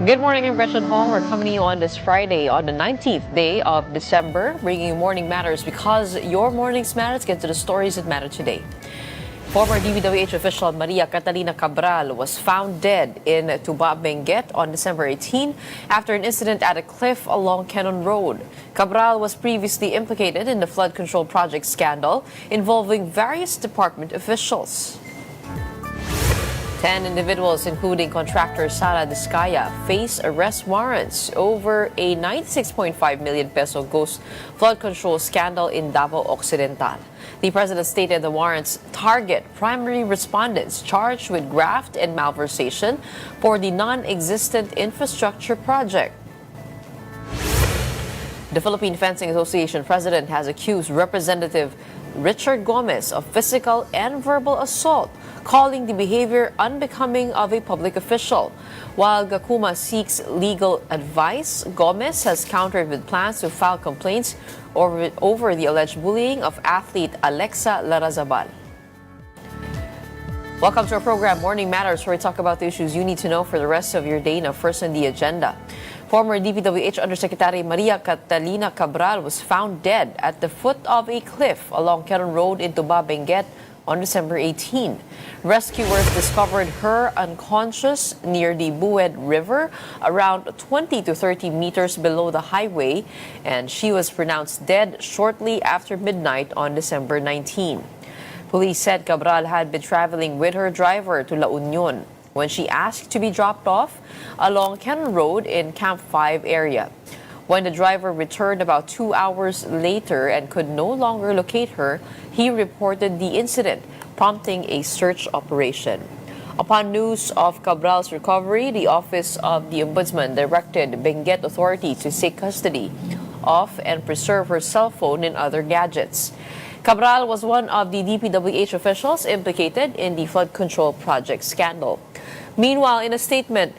Good morning, I'm Gretchen Ho. We're coming to you on this Friday, on the 19th day of December, bringing you Morning Matters because your mornings matter. Let's get to the stories that matter today. Former DPWH official Maria Catalina Cabral was found dead in Tuba, Benguet on December 18 after an incident at a cliff along Cannon Road. Cabral was previously implicated in the flood control project scandal involving various department officials. 10 individuals, including contractor Sara Discaya, face arrest warrants over a 96.5 million peso ghost flood control scandal in Davao Occidental. The president stated the warrants target primary respondents charged with graft and malversation for the non-existent infrastructure project. The Philippine Fencing Association president has accused Representative Richard Gomez of physical and verbal assault, calling the behavior unbecoming of a public official. While Gakuma seeks legal advice, Gomez has countered with plans to file complaints over the alleged bullying of athlete Alexa Larazabal. Welcome to our program, Morning Matters, where we talk about the issues you need to know for the rest of your day. Now, first on the agenda. Former DPWH Undersecretary Maria Catalina Cabral was found dead at the foot of a cliff along Cannon Road in Tuba, Benguet on December 18. Rescuers discovered her unconscious near the Benguet River, around 20 to 30 meters below the highway, and she was pronounced dead shortly after midnight on December 19. Police said Cabral had been traveling with her driver to La Union when she asked to be dropped off along Cannon Road in Camp 5 area. When the driver returned about 2 hours later and could no longer locate her, he reported the incident, prompting a search operation. Upon news of Cabral's recovery, the Office of the Ombudsman directed Benguet authorities to take custody of and preserve her cell phone and other gadgets. Cabral was one of the DPWH officials implicated in the flood control project scandal. Meanwhile, in a statement,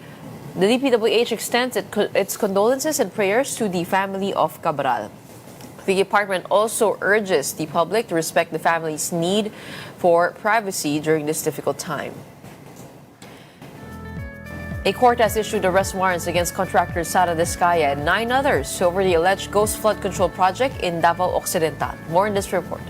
the DPWH extends its condolences and prayers to the family of Cabral. The department also urges the public to respect the family's need for privacy during this difficult time. A court has issued arrest warrants against contractor Sara Discaya and 9 others over the alleged ghost flood control project in Davao Occidental. More in this report.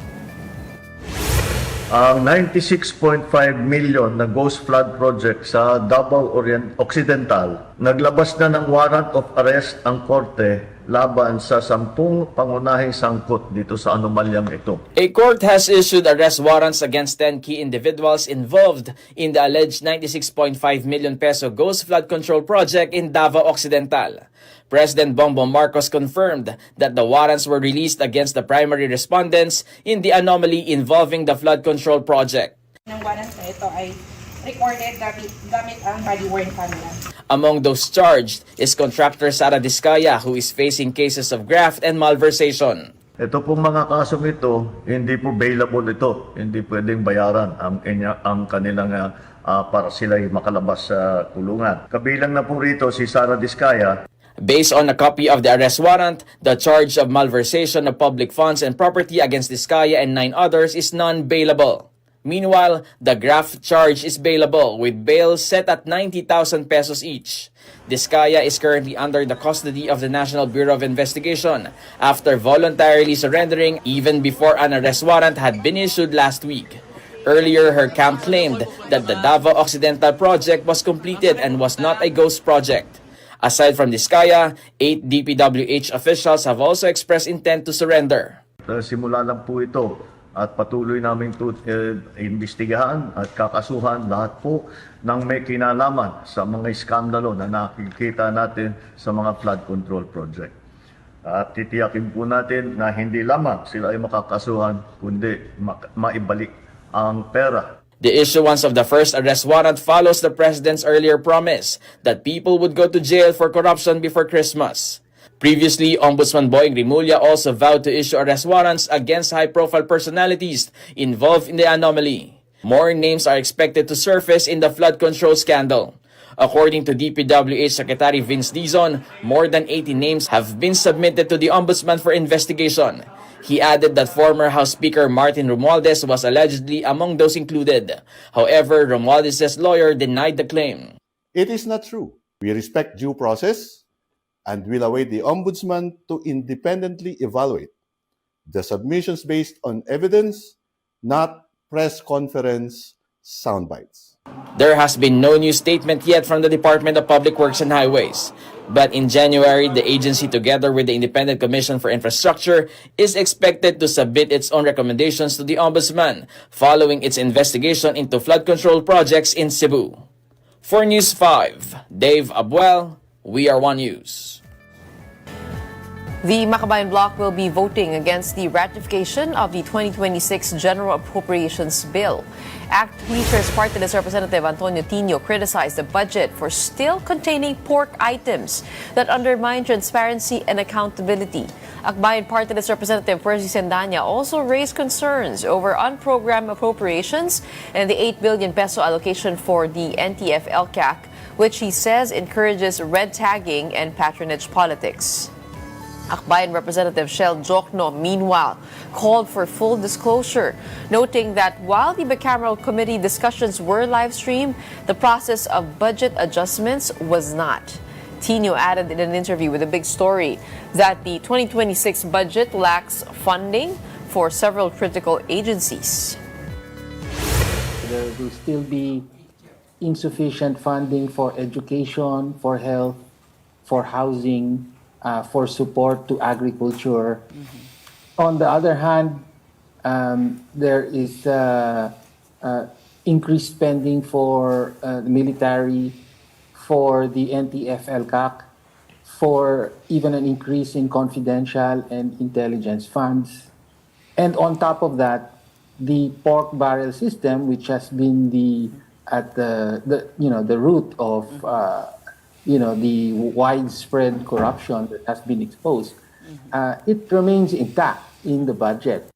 Ang 96.5 million na ghost flood project sa Davao Occidental, naglabas na ng warrant of arrest ang korte laban sa 10 pangunahing sangkot dito sa anomalyang ito. A court has issued arrest warrants against 10 key individuals involved in the alleged 96.5 million peso ghost flood control project in Davao Occidental. President Bongbong Marcos confirmed that the warrants were released against the primary respondents in the anomaly involving the flood control project. Ang warrants na ito ay recorded gamit ang body-worn camera. Among those charged is contractor Sara Discaya, who is facing cases of graft and malversation. Ito pong mga kasong ito, hindi po bailable ito. Hindi pwedeng bayaran ang kanilang para sila'y makalabas sa kulungan. Kabilang na po rito si Sara Discaya. Based on a copy of the arrest warrant, the charge of malversation of public funds and property against Discaya and 9 others is non-bailable. Meanwhile, the graft charge is bailable, with bail set at 90,000 pesos each. Discaya is currently under the custody of the National Bureau of Investigation after voluntarily surrendering even before an arrest warrant had been issued last week. Earlier, her camp claimed that the Davao Occidental project was completed and was not a ghost project. Aside from Discaya, 8 DPWH officials have also expressed intent to surrender. Simula lang po ito at patuloy namin imbestigahan at kakasuhan lahat po ng may kinalaman sa mga iskandalo na nakikita natin sa mga flood control project. At titiyakin po natin na hindi lamang sila ay makakasuhan, kundi maibalik ang pera. The issuance of the first arrest warrant follows the president's earlier promise that people would go to jail for corruption before Christmas. Previously, Ombudsman Boying Rimulya also vowed to issue arrest warrants against high-profile personalities involved in the anomaly. More names are expected to surface in the flood control scandal. According to DPWH Secretary Vince Dizon, more than 80 names have been submitted to the Ombudsman for investigation. He added that former House Speaker Martin Romualdez was allegedly among those included. However, Romualdez's lawyer denied the claim. It is not true. We respect due process and will await the Ombudsman to independently evaluate the submissions based on evidence, not press conference soundbites. There has been no new statement yet from the Department of Public Works and Highways. But in January, the agency, together with the Independent Commission for Infrastructure, is expected to submit its own recommendations to the Ombudsman following its investigation into flood control projects in Cebu. For News 5, Dave Abuel, We Are One News. The Makabayan Bloc will be voting against the ratification of the 2026 General Appropriations Bill. ACT Teachers Party List Representative Antonio Tino criticized the budget for still containing pork items that undermine transparency and accountability. Akbayan Party List Representative Percy Sendanya also raised concerns over unprogrammed appropriations and the 8 billion peso allocation for the NTF-LCAC, which he says encourages red tagging and patronage politics. Akbayan Representative Shel Jokno, meanwhile, called for full disclosure, noting that while the bicameral committee discussions were live-streamed, the process of budget adjustments was not. Tino added in an interview with A Big Story that the 2026 budget lacks funding for several critical agencies. There will still be insufficient funding for education, for health, for housing, for support to agriculture. On the other hand, there is increased spending for the military, for the NTF-LCAC, for even an increase in confidential and intelligence funds. And on top of that, the pork barrel system, which has been the root of the widespread corruption that has been exposed, it remains intact in the budget.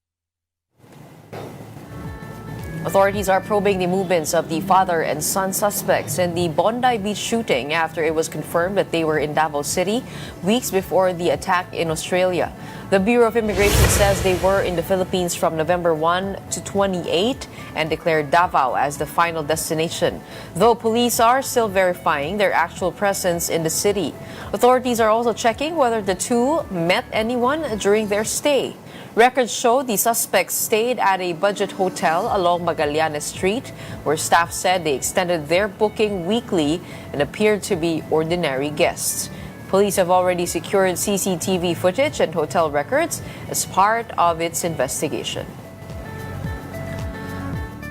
Authorities are probing the movements of the father and son suspects in the Bondi Beach shooting after it was confirmed that they were in Davao City weeks before the attack in Australia. The Bureau of Immigration says they were in the Philippines from November 1 to 28 and declared Davao as the final destination, though police are still verifying their actual presence in the city. Authorities are also checking whether the two met anyone during their stay. Records show the suspects stayed at a budget hotel along Magallanes Street, where staff said they extended their booking weekly and appeared to be ordinary guests. Police have already secured CCTV footage and hotel records as part of its investigation.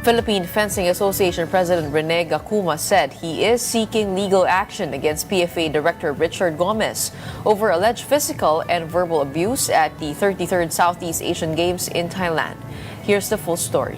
Philippine Fencing Association President Rene Gacuma said he is seeking legal action against PFA Director Richard Gomez over alleged physical and verbal abuse at the 33rd Southeast Asian Games in Thailand. Here's the full story.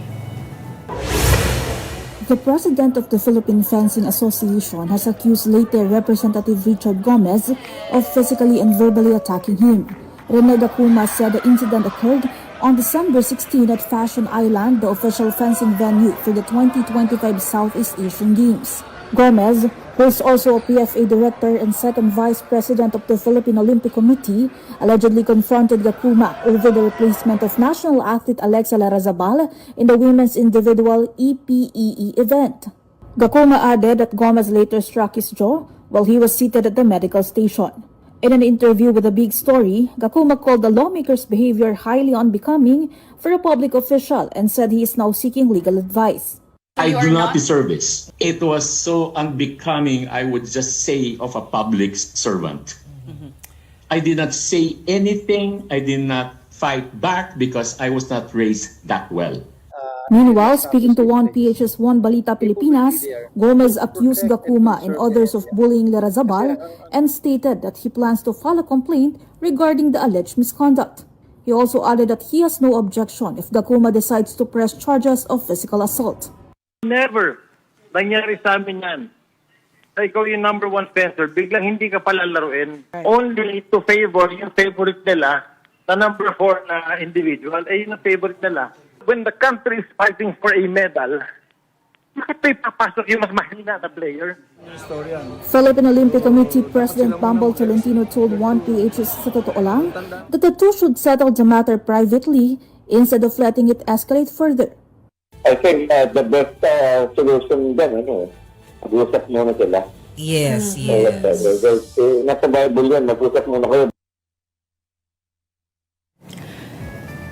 The president of the Philippine Fencing Association has accused later Representative Richard Gomez of physically and verbally attacking him. Rene Gacuma said the incident occurred on December 16 at Fashion Island, the official fencing venue for the 2025 Southeast Asian Games. Gomez, who is also a PFA director and second vice president of the Philippine Olympic Committee, allegedly confronted Gacuma over the replacement of national athlete Alexa Larrazabal in the women's individual EPEE event. Gacuma added that Gomez later struck his jaw while he was seated at the medical station. In an interview with A Big Story, Gacuma called the lawmaker's behavior highly unbecoming for a public official and said he is now seeking legal advice. I do not deserve this. It was so unbecoming, I would just say, of a public servant. I did not say anything. I did not fight back because I was not raised that well. Meanwhile, speaking to 1PH's Balita Pilipinas, Gomez accused Gacuma and others of bullying Larrazabal and stated that he plans to file a complaint regarding the alleged misconduct. He also added that he has no objection if Gacuma decides to press charges of physical assault. Never nangyari sa amin yan. Ikaw yung number one fencer, biglang hindi ka palalaruin. Only to favor yung favorite nila, na number 4 na individual, ay yung favorite nila. When the country is fighting for a medal, bakit pa ipapasok yung mas mahina na player? Philippine Olympic Committee President Bambol Tolentino told 1PH's sa totoo lang that the two should settle the matter privately instead of letting it escalate further. I think the best solution din, mag-usap muna sila. Yes, Yes, yes. nasa Bible yan, mag-usap muna kayo.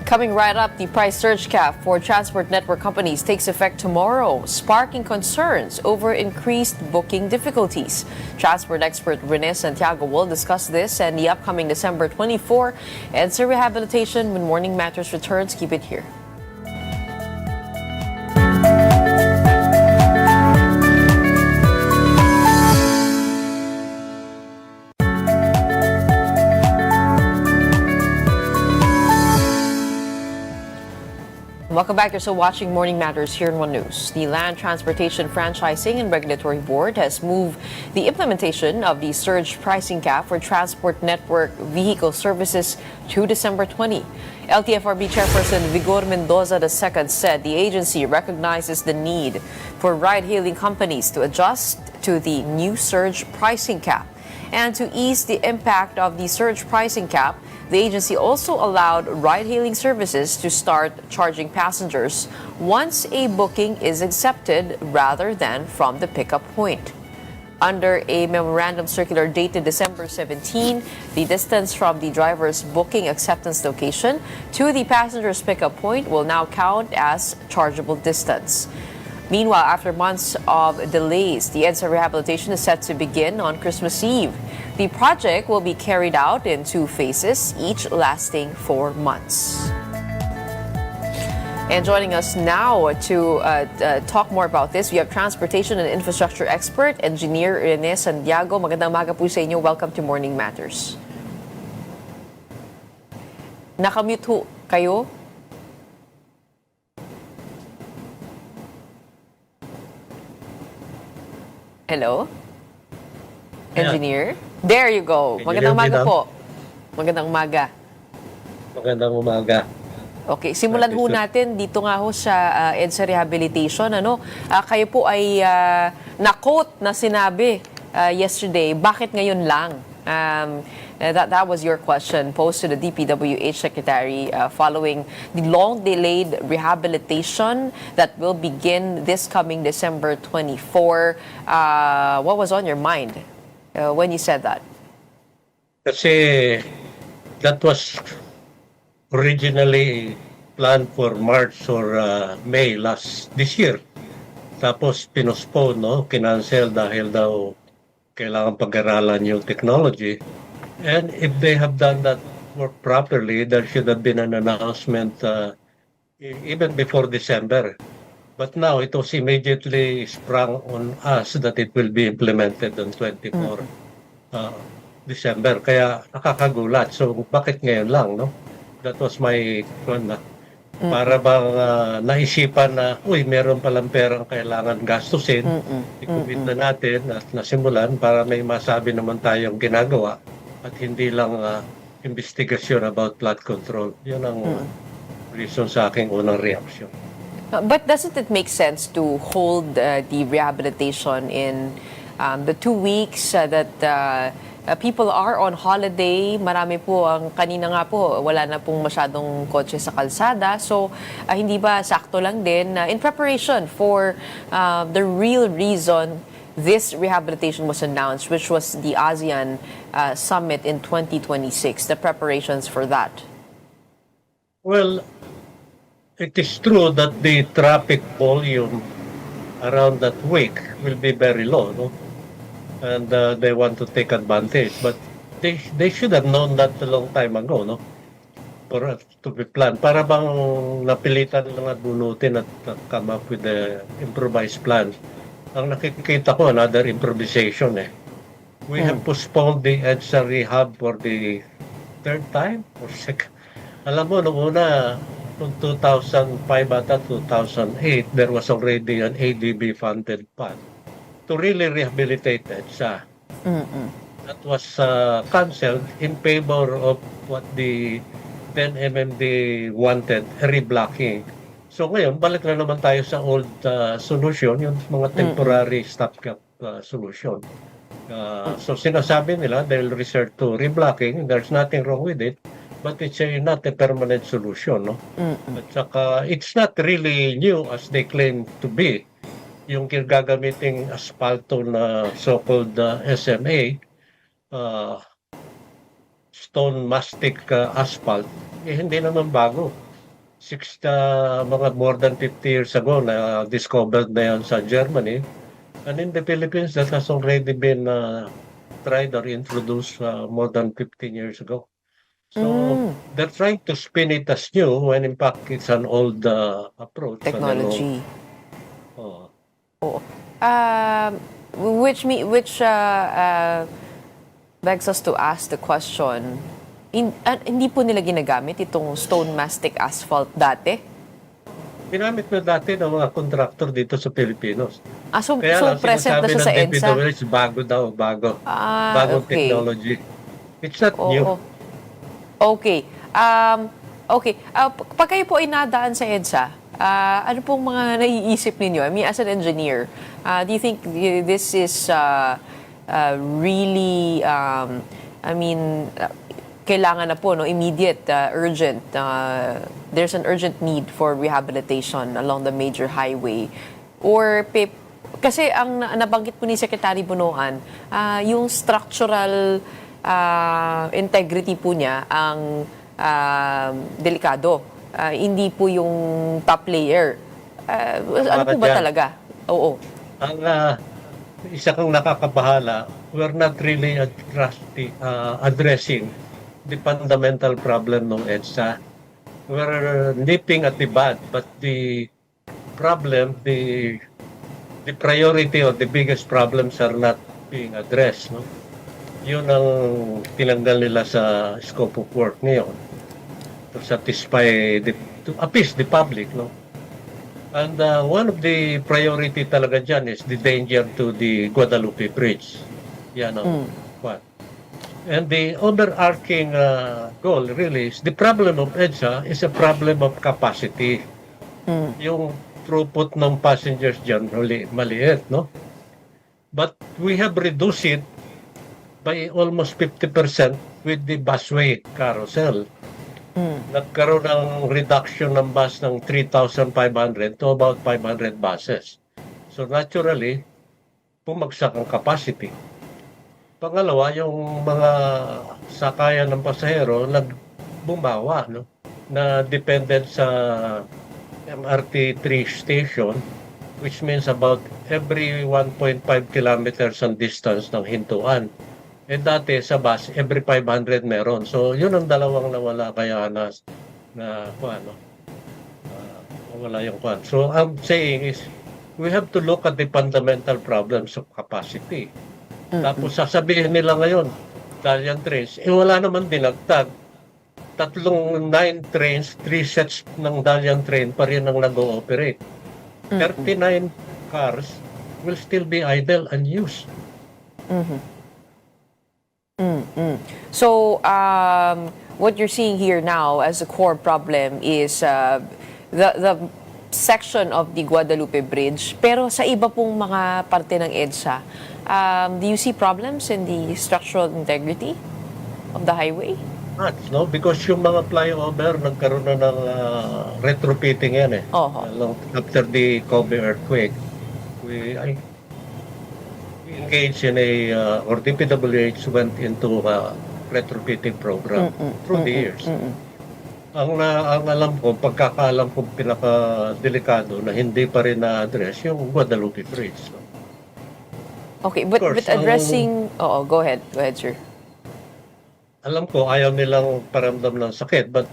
Coming right up, the price surge cap for transport network companies takes effect tomorrow, sparking concerns over increased booking difficulties. Transport expert Rene Santiago will discuss this and the upcoming December 24 EDSA rehabilitation when Morning Matters returns. Keep it here. Welcome back. You're still watching Morning Matters here in One News. The Land Transportation Franchising and Regulatory Board has moved the implementation of the surge pricing cap for transport network vehicle services to December 20. LTFRB Chairperson Vigor Mendoza II said the agency recognizes the need for ride-hailing companies to adjust to the new surge pricing cap. And to ease the impact of the surge pricing cap, the agency also allowed ride-hailing services to start charging passengers once a booking is accepted rather than from the pickup point. Under a memorandum circular dated December 17, the distance from the driver's booking acceptance location to the passenger's pickup point will now count as chargeable distance. Meanwhile, after months of delays, the EDSA rehabilitation is set to begin on Christmas Eve. The project will be carried out in 2 phases, each lasting 4 months. And joining us now to talk more about this, we have transportation and infrastructure expert, engineer Rene Santiago. Magandang umaga po sa inyo. Welcome to Morning Matters. Nakamute ho kayo? Hello? Engineer? There you go. Magandang umaga po. Magandang umaga. Magandang umaga. Okay, simulan ho natin dito nga ho sa EDSA rehabilitation. Kayo po ay na-quote na sinabi yesterday, bakit ngayon lang? That was your question posed to the DPWH Secretary following the long-delayed rehabilitation that will begin this coming December 24. What was on your mind when you said that? Kasi that was originally planned for March or May this year. Tapos pinospone, no? Kinancel dahil daw kailangan pag-aralan yung technology. And if they have done that work properly, there should have been an announcement even before December. But now it was immediately sprung on us that it will be implemented on 24 December. Kaya nakakagulat. So bakit ngayon lang, no? That was my para bang naisipan na, meron palang perang kailangan gastusin. I-commit na natin at nasimulan para may masabi naman tayong ginagawa at hindi lang investigasyon about flood control. Yun ang reason sa aking unang reaction. But doesn't it make sense to hold the rehabilitation in the 2 weeks that people are on holiday? Marami po, kanina nga po, wala na pong masyadong kotse sa kalsada. So, hindi ba sakto lang din in preparation for the real reason this rehabilitation was announced, which was the ASEAN Summit in 2026, the preparations for that? Well, it is true that the traffic volume around that week will be very low, no? And they want to take advantage, but they should have known that a long time ago, no? For to be planned. Para bang napilitan lang at bunutin at come up with the improvised plan. Ang nakikita ko, another improvisation eh. We have postponed the EDSA rehab for the 3rd time or 2nd. Alam mo, noong una, noong 2005 at 2008, there was already an ADB funded fund to really rehabilitate EDSA. That was cancelled in favor of what the then MMD wanted, reblocking. So ngayon, balik na naman tayo sa old solution, yung mga temporary stopgap solution. So sinasabi nila, they'll resort to reblocking. There's nothing wrong with it, but it's not a permanent solution. No? At saka, it's not really new as they claim to be. yung gagamiting asfalto na so-called SMA, uh, stone mastic asphalt, hindi naman bago. Mga more than 50 years ago na discovered na yan sa Germany. And in the Philippines, that has already been tried or introduced more than 15 years ago. So they're trying to spin it as new when in fact it's an old approach. Technology. Oh. Oo. Which begs us to ask the question, hindi po nila ginagamit itong stone mastic asphalt dati? Ginamit na dati ng mga contractor dito sa Pilipinos. So Kaya present na siya sa EDSA? DPWH, bago daw, bagong okay. technology. It's not new. Okay. Okay. Pag kayo po ay nadaan sa EDSA, ano pong mga naiisip ninyo? I mean, as an engineer, do you think this is really, kailangan na po, no, immediate, urgent, there's an urgent need for rehabilitation along the major highway? Or, kasi ang nabanggit po ni Secretary Bunoan, yung structural integrity po niya ang delikado. Hindi po yung top layer. Ano po ba talaga? Oo. Ang isa kang nakakabahala, we're not really addressing the fundamental problem ng EDSA. We're nipping at the bud, but the problem, the priority or the biggest problems are not being addressed. No? Yun ang tinanggal nila sa scope of work ngayon to satisfy, to appease the public. No? And one of the priority talaga dyan is the danger to the Guadalupe Bridge. Yan ang what. And the overarching goal really is the problem of EDSA is a problem of capacity. Yung throughput ng passengers dyan maliit, no? But we have reduced it by almost 50% with the busway carousel. Nagkaroon ng reduction ng bus ng 3,500 to about 500 buses. So naturally, bumagsak ang capacity. Pangalawa, yung mga sakayan ng pasahero nagbumawa, no? Na dependent sa MRT 3 station, which means about every 1.5 kilometers ang distance ng hintuan. Eh dati sa bus, every 500 meron. So yun ang dalawang nawala kaya wala yung kwan. So I'm saying is, we have to look at the fundamental problems of capacity. Tapos sasabihin nila ngayon, Dalian trains, wala naman dinagtag. 9 trains, 3 sets ng Dalian train pa rin ang nag-ooperate. 39 cars will still be idle and used. So, what you're seeing here now as a core problem is the section of the Guadalupe Bridge. Pero sa iba pong mga parte ng EDSA, do you see problems in the structural integrity of the highway? No, because yung mga flyover nagkaroon na ng retrofitting yan eh. After the Kobe earthquake, we engaged in or DPWH went into a retrofitting program through the years. Ang alam ko, pagkakaalam ko pinaka-delikado na hindi pa rin na-address yung Guadalupe Bridge. So. Okay, but addressing... go ahead, sir. Alam ko, ayaw nilang paramdam ng sakit, but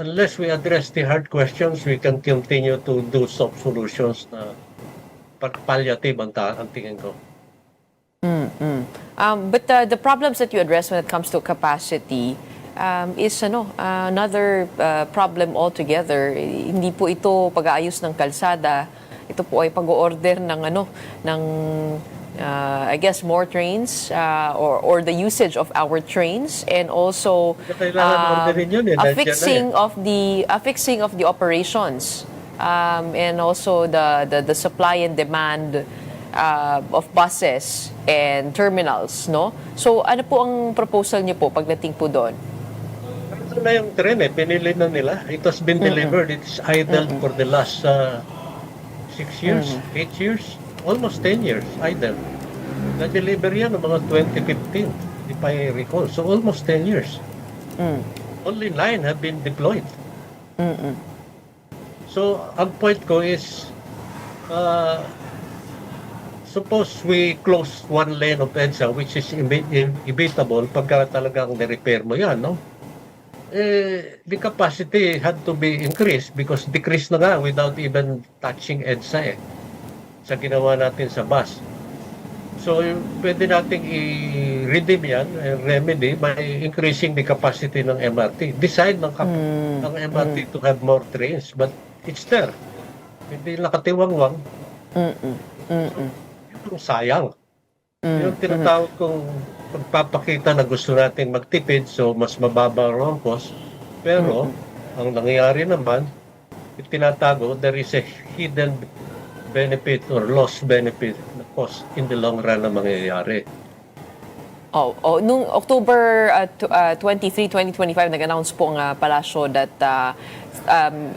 unless we address the hard questions, we can continue to do soft solutions na palliative ang tingin ko. But the problems that you address when it comes to capacity is another problem altogether. Hindi po ito pag-aayos ng kalsada. Ito po ay pag-order ng I guess more trains or the usage of our trains, and also a fixing of the operations, and also the supply and demand of buses and terminals, no? So ano po ang proposal niyo po pagdating po doon? Ito na yung train pinili na nila. It has been delivered. It's idle for the last 6 years, 8 years, almost 10 years either. Na-deliver yan ng mga 2015, if I recall. So almost 10 years. Only 9 have been deployed. So ang point ko is, suppose we close one lane of EDSA, which is inevitable pagka talagang ni-repair mo yan, no? The capacity had to be increased because decrease na nga without even touching EDSA sa ginawa natin sa bus. So, pwede nating i-redeem yan, remedy, by increasing the capacity ng MRT. Decide ng MRT to have more trains, but it's there. Hindi nakatiwangwang. Yung sayang. Yung tinatawag kong pagpapakita na gusto nating magtipid, so mas mababa ang cost. Pero, ang nangyayari naman, tinatago, there is a hidden benefit or lost benefit na cost in the long run na mangyayari. Nung October 23, 2025, nag-announce po ang palasyo that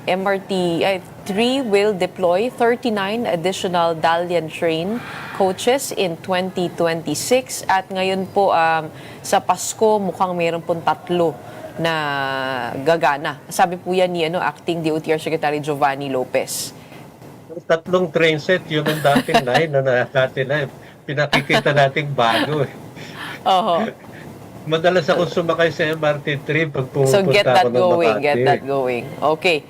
MRT 3 will deploy 39 additional Dalian train coaches in 2026. At ngayon po sa Pasko, mukhang mayroon pong 3 na gagana. Sabi po yan ni Acting DOTR Secretary Giovanni Lopez. 3 train set, yun ang dating na pinakikita nating bago eh. Madalas ako sumakay sa MRT 3 pag pumunta So get that ako ng going, Makati. get that going. Okay.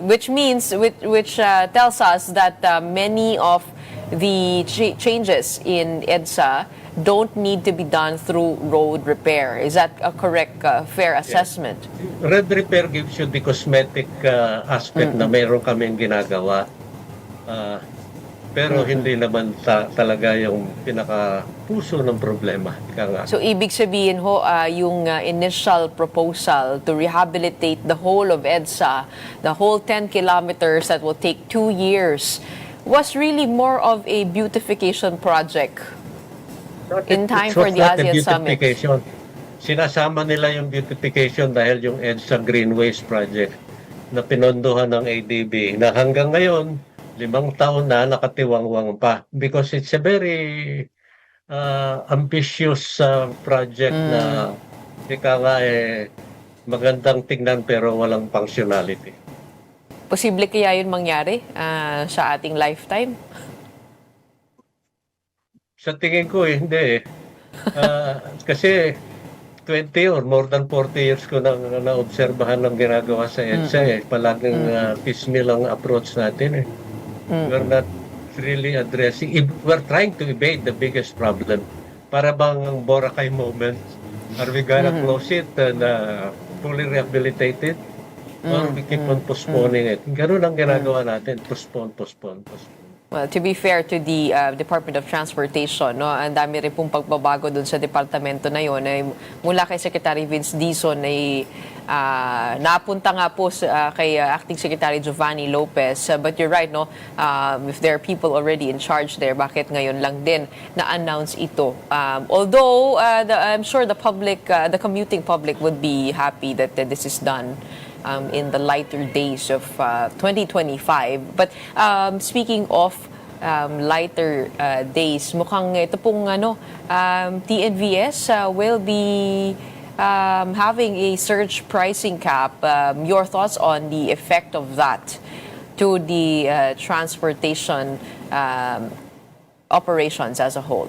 Which means, which tells us that many of the changes in EDSA don't need to be done through road repair. Is that a correct, fair assessment? Road repair gives you the cosmetic aspect na mayroon kaming ginagawa. Pero hindi naman talaga yung pinaka-puso ng problema. So, ibig sabihin ho, yung initial proposal to rehabilitate the whole of EDSA, the whole 10 kilometers that will take 2 years, was really more of a beautification project in time for the ASEAN Summit. Sinasama nila yung beautification dahil yung EDSA Greenways Project na pinondohan ng ADB na hanggang ngayon, 5 taon na nakatiwangwang pa because it's a very ambitious project na magandang tingnan pero walang functionality. Posible kaya yun mangyari sa ating lifetime? Sa tingin ko hindi kasi 20 or more than 40 years ko na-obserbahan ng ginagawa sa EDSA palaging piecemeal ang approach natin eh. We're not really addressing, we're trying to evade the biggest problem. Para bang Boracay moment, are we gonna close it and fully rehabilitate it? Or we keep on postponing it? Ganun ang ginagawa natin, postpone. Well, to be fair to the Department of Transportation, no, ang dami rin pong pagbabago dun sa departamento na yon. Mula kay Secretary Vince Dizon ay napunta nga po kay Acting Secretary Giovanni Lopez. But you're right, no? If there are people already in charge there, bakit ngayon lang din na-announce ito? Although I'm sure the public, the commuting public would be happy that this is done in the lighter days of 2025. But speaking of lighter days, mukhang ito pong TNVS will be having a surge pricing cap. Your thoughts on the effect of that to the transportation operations as a whole?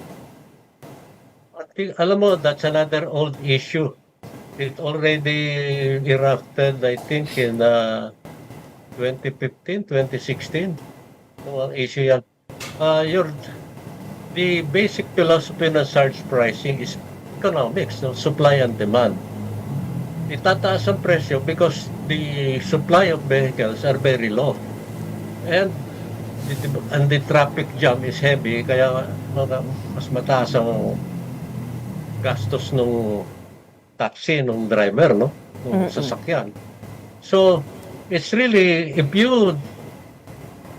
Alam mo, that's another old issue. It already erupted, I think, in 2015, 2016. Ang issue yan. The basic philosophy ng surge pricing is economics, no? Supply and demand. Itataas ang presyo because the supply of vehicles are very low. And the traffic jam is heavy, kaya mas mataas ang gastos ng taxi, ng driver, no? Ng sasakyan. So, it's really, if you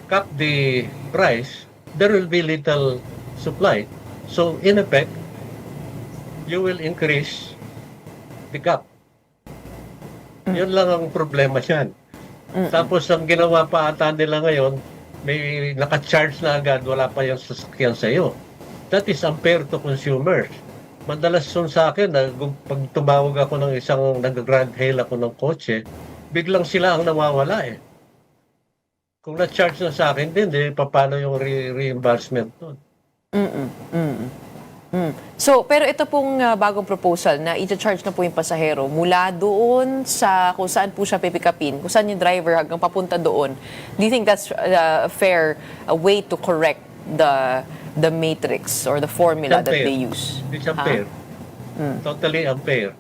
cap the price, there will be little supply. So, in effect, you will increase the gap. Yun lang ang problema siyan. Tapos, ang ginawa pa ata nila ngayon, may naka-charge na agad, wala pa yung sasakyan sa'yo. That is unfair to consumers. Madalas yun sa akin, pag tumawag ako ng isang nag-grand hail ako ng kotse, biglang sila ang nawawala eh. Kung na-charge na sa akin din, paano yung reimbursement nun? So, pero ito pong bagong proposal na i-charge na po yung pasahero mula doon sa kung saan po siya pipikapin, kung saan yung driver hanggang papunta doon. Do you think that's a fair way to correct the matrix or the formula that they use? It's unfair. Totally unfair.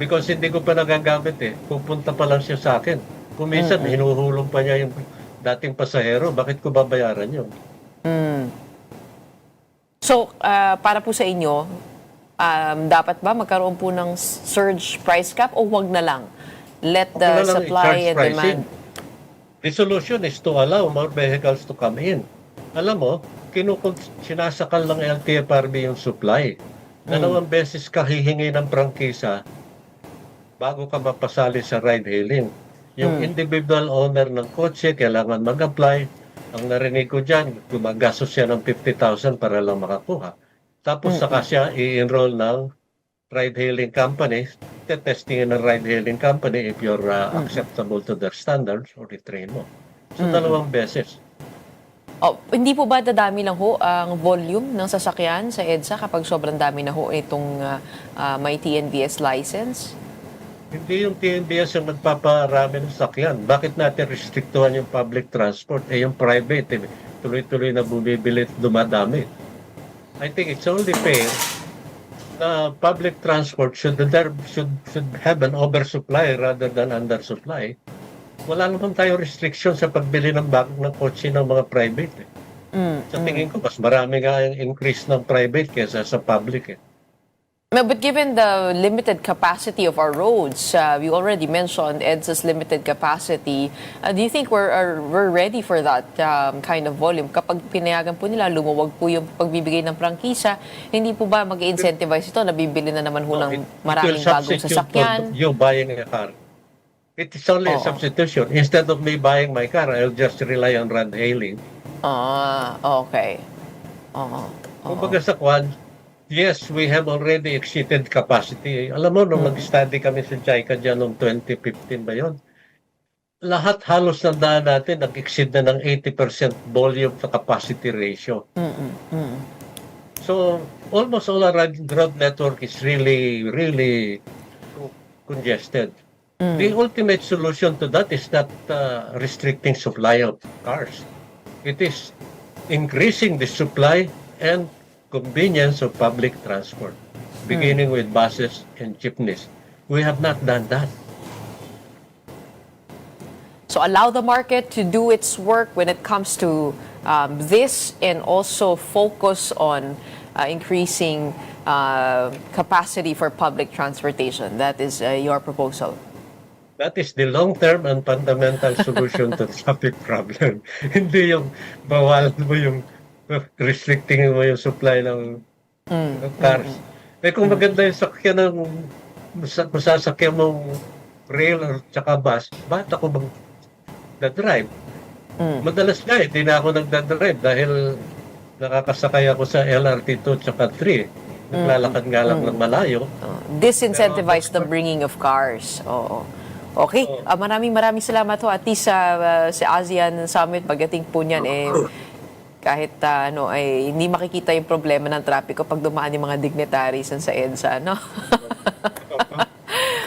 Because hindi ko pa nagagamit eh. Pupunta pa lang siya sa akin. Kung minsan, hinuhulong pa niya yung dating pasahero, bakit ko babayaran yun? So, para po sa inyo, dapat ba magkaroon po ng surge price cap o wag na lang? Let the supply and demand. The solution is to allow more vehicles to come in. Alam mo, sinasakal ng LTFRB yung supply. Dalawang beses ka hihingi ng prangkisa bago ka mapasali sa ride-hailing. Yung individual owner ng kotse, kailangan mag-apply. Ang narinig ko dyan, gumagastos siya ng 50,000 para lang makakuha. Tapos saka siya i-enroll ng ride-hailing company, testingin ng ride-hailing company if you're acceptable to their standards or i-train mo. So, dalawang beses. Hindi po ba dadami lang ho ang volume ng sasakyan sa EDSA kapag sobrang dami na ho itong may TNVS license? Hindi yung TNVS ang magpaparami ng sakyan. Bakit natin restriktuhan yung public transport? Yung private, tuloy-tuloy na bumibili at dumadami. I think it's only fair na public transport should have an oversupply rather than undersupply. Wala naman tayo restriction sa pagbili ng kotse ng mga private. Sa tingin ko, mas marami nga yung increase ng private kaysa sa public. But given the limited capacity of our roads, we already mentioned EDSA's limited capacity. Do you think we're ready for that kind of volume? Kapag pinayagan po nila, lumuwag po yung pagbibigay ng prangkisa, hindi po ba mag-incentivize ito? Nabibili na naman ho ng maraming bagong sasakyan. You buying a car. It is only a substitution. Instead of me buying my car, I'll just rely on ride-hailing. Okay. Kumbaga sa kwan, yes, we have already exceeded capacity. Alam mo, nung nag-study kami sa JICA dyan noong 2015 ba yun? Lahat halos ng daan natin nag-exceed na ng 80% volume sa capacity ratio. So, almost all our road network is really, really congested. The ultimate solution to that is not restricting supply of cars. It is increasing the supply and convenience of public transport, beginning with buses and jeepneys. We have not done that. So allow the market to do its work when it comes to this, and also focus on increasing capacity for public transportation. That is your proposal. That is the long-term and fundamental solution to traffic problem. Hindi yung bawal mo yung restricting mo yung supply ng cars. Kung maganda yung sakyan ng masasakyan mong rail at saka bus, bakit ako mag-drive? Madalas nga hindi na ako nagdadrive dahil nakakasakay ako sa LRT 2 at 3. Naglalakad nga lang ng malayo. Disincentivize the bringing of cars. Okay, maraming salamat ho. At least sa ASEAN Summit, pagdating po niyan, kahit ay hindi makikita yung problema ng trapiko pag dumaan yung mga dignitaries sa EDSA, no?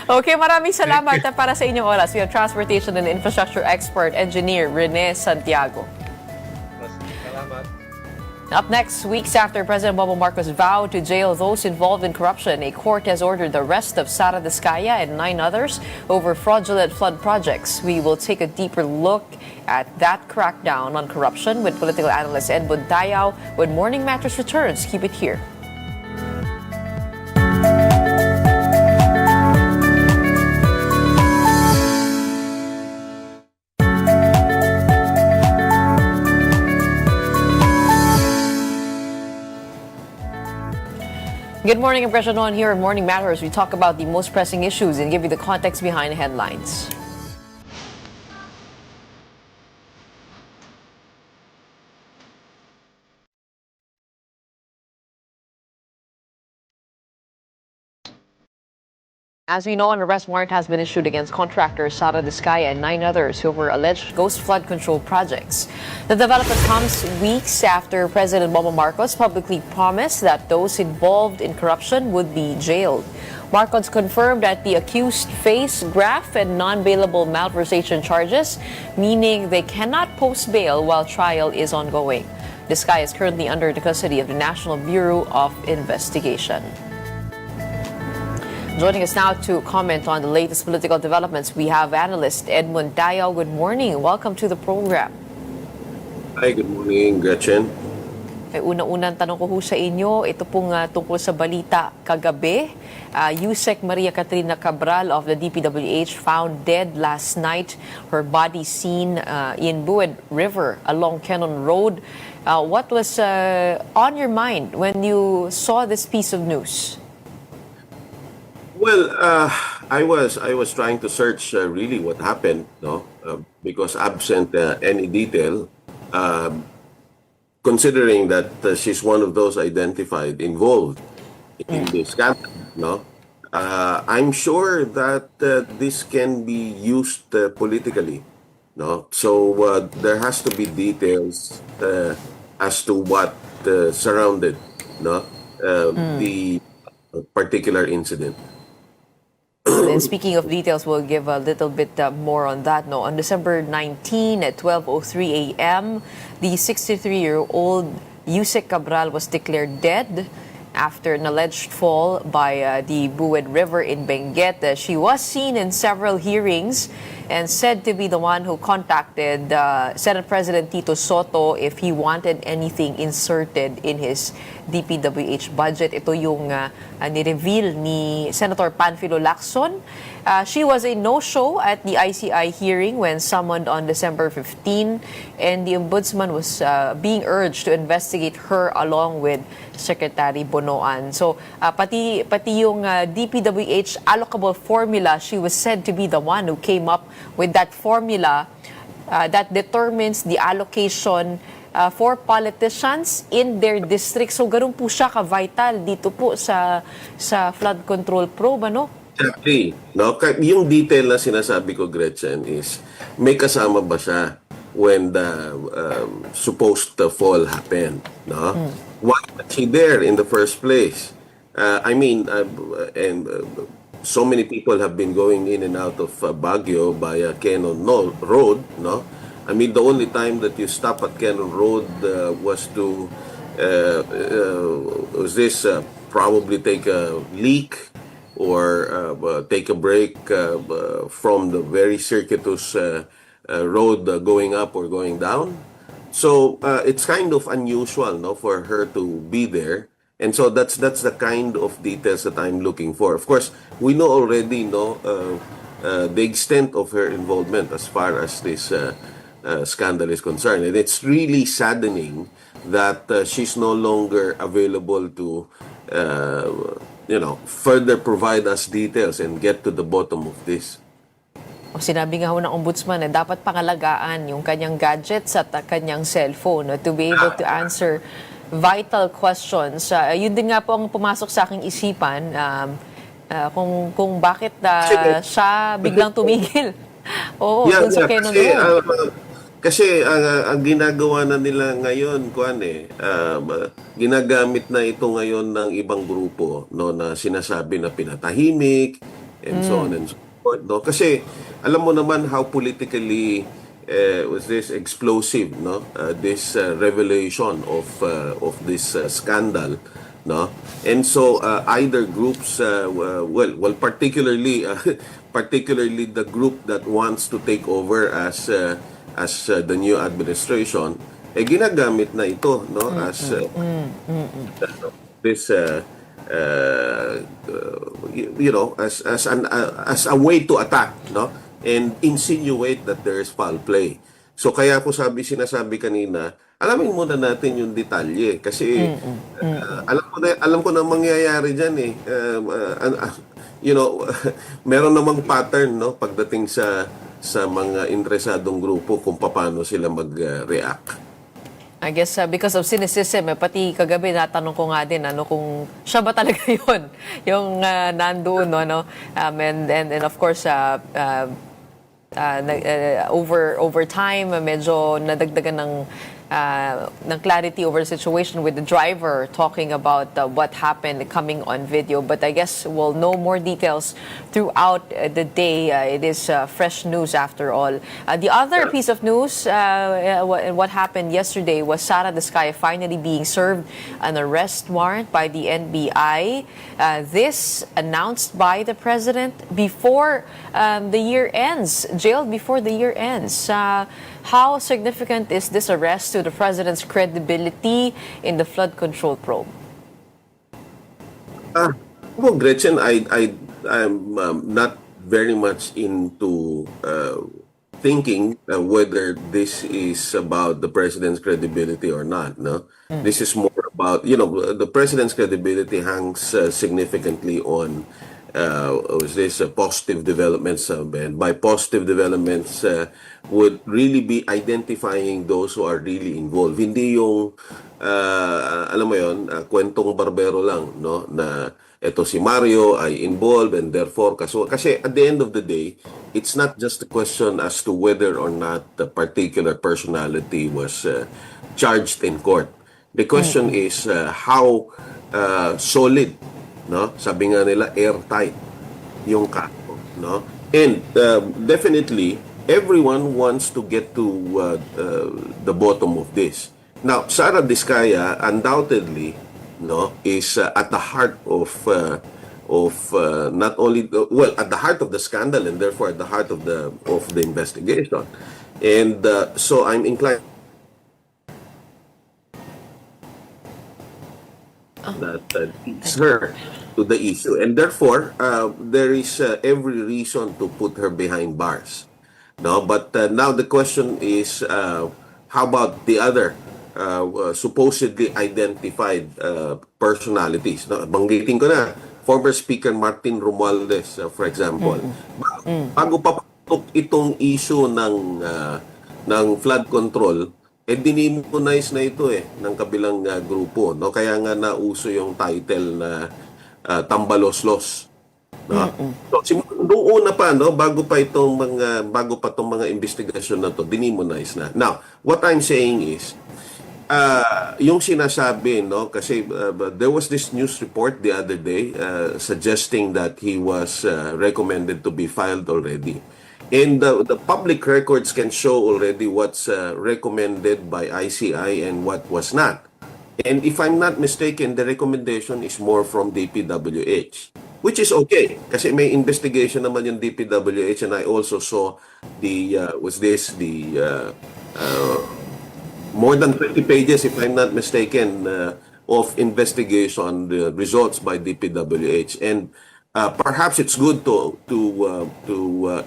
Okay, maraming salamat para sa inyong oras. We have Transportation and Infrastructure Expert Engineer Rene Santiago. Salamat. Up next, weeks after President Bongbong Marcos vowed to jail those involved in corruption, a court has ordered the arrest of Sara Diskaya and 9 others over fraudulent flood projects. We will take a deeper look at that crackdown on corruption with political analyst Ed Buntayao when Morning Matters returns. Keep it here. Good morning, I'm Gretchen Ho here in Morning Matters. We talk about the most pressing issues and give you the context behind headlines. As we know, an arrest warrant has been issued against contractor Sara Diskaya and 9 others who were alleged ghost flood control projects. The development comes weeks after President Bongbong Marcos publicly promised that those involved in corruption would be jailed. Marcos confirmed that the accused face graft and non-bailable malversation charges, meaning they cannot post bail while trial is ongoing. Diskaya is currently under the custody of the National Bureau of Investigation. Joining us now to comment on the latest political developments, we have analyst Edmund Dayaw. Good morning. Welcome to the program. Hi, good morning, Gretchen. May unang tanong ko sa inyo, ito pong tungkol sa balita kagabi. Usec Maria Catrina Cabral of the DPWH found dead last night. Her body seen in Benguet River along Cannon Road. What was on your mind when you saw this piece of news? Well, I was trying to search really what happened, no, because absent any detail, considering that she's one of those identified involved in this scandal, no, I'm sure that this can be used politically, no. So there has to be details as to what surrounded, no, the particular incident. And speaking of details, we'll give a little bit more on that. No, on December 19 at 12:03 a.m., the 63-year-old Usec Cabral was declared dead after an alleged fall by the Benguet River in Benguet. She was seen in several hearings and said to be the one who contacted Senate President Tito Soto if he wanted anything inserted in his DPWH budget. Ito yung ni-reveal ni Senator Panfilo Lacson. She was a no-show at the ICI hearing when summoned on December 15, and the ombudsman was being urged to investigate her along with Secretary Bonoan. So pati yung DPWH allocable formula, she was said to be the one who came up with that formula that determines the allocation for politicians in their district. So ganun po siya ka-vital dito po sa flood control probe, ano? Exactly. No? Yung detail na sinasabi ko, Gretchen, is may kasama ba siya when the supposed fall happened? No? Why was she there in the first place? So many people have been going in and out of Baguio via Cannon Road, no? I mean, the only time that you stop at Cannon Road was to probably take a leak or take a break from the very circuitous road going up or going down. So it's kind of unusual, no, for her to be there. And so that's the kind of details that I'm looking for. Of course, we know already, no, the extent of her involvement as far as this scandal is concerned, and it's really saddening that she's no longer available to, further provide us details and get to the bottom of this. Sinabi nga ho ng ombudsman na dapat pangalagaan yung kanyang gadgets at kanyang cellphone to be able to answer vital questions. Yun din nga po ang pumasok sa aking isipan kung bakit siya biglang tumigil. Oo, yeah, sa Cannon Road. Kasi ang ginagawa na nila ngayon, ginagamit na ito ngayon ng ibang grupo, no, na sinasabi na pinatahimik and so on and so forth, no? Kasi alam mo naman how politically was this explosive, no? This revelation of this scandal, no? And so either groups, particularly the group that wants to take over as the new administration, ginagamit na ito, no? As this as a way to attack, no? And insinuate that there is foul play. So kaya ako sinasabi kanina, alamin muna natin yung detalye kasi alam ko na mangyayari diyan meron namang pattern, no, pagdating sa mga interesadong grupo kung paano sila mag-react. I guess because of cynicism, pati kagabi natanong ko nga din kung siya ba talaga yun, yung nandoon, no? And of course, over time, medyo nadagdagan ng clarity over the situation with the driver talking about what happened coming on video. But I guess we'll know more details throughout the day. It is fresh news after all. The other piece of news, what happened yesterday was Sara Diskaya finally being served an arrest warrant by the NBI. This announced by the president before the year ends, jailed before the year ends. How significant is this arrest to the president's credibility in the flood control probe? Well, Gretchen, I'm not very much into thinking whether this is about the president's credibility or not. No, this is more about, the president's credibility hangs significantly on positive developments, and by positive developments would really be identifying those who are really involved. Hindi yung alam mo yon, kwentong barbero lang, no, na eto si Mario ay involved and therefore kasi at the end of the day, it's not just a question as to whether or not the particular personality was charged in court. The question is how solid, no? Sabi nga nila, airtight yung kaso, no? And definitely, everyone wants to get to the bottom of this. Now, Sara Diskaya undoubtedly, no, is at the heart of not only at the heart of the scandal and therefore at the heart of the investigation. And so I'm inclined that leads her to the issue, and therefore there is every reason to put her behind bars. No, but now the question is, how about the other supposedly identified personalities? No, banggitin ko na, former Speaker Martin Romualdez, for example. Bago pa itong issue ng flood control, dinimonize na ito ng kabilang grupo, no? Kaya nga nauso yung title na Tambaloslos, no? So noong una pa, no, bago pa tong mga investigasyon na to, dinimonize na. Now, what I'm saying is yung sinasabi, no, kasi there was this news report the other day suggesting that he was recommended to be filed already. And the public records can show already what's recommended by ICI and what was not. And if I'm not mistaken, the recommendation is more from DPWH, which is okay kasi may investigation naman yung DPWH, and I also saw more than 20 pages, if I'm not mistaken, of investigation results by DPWH. And perhaps it's good to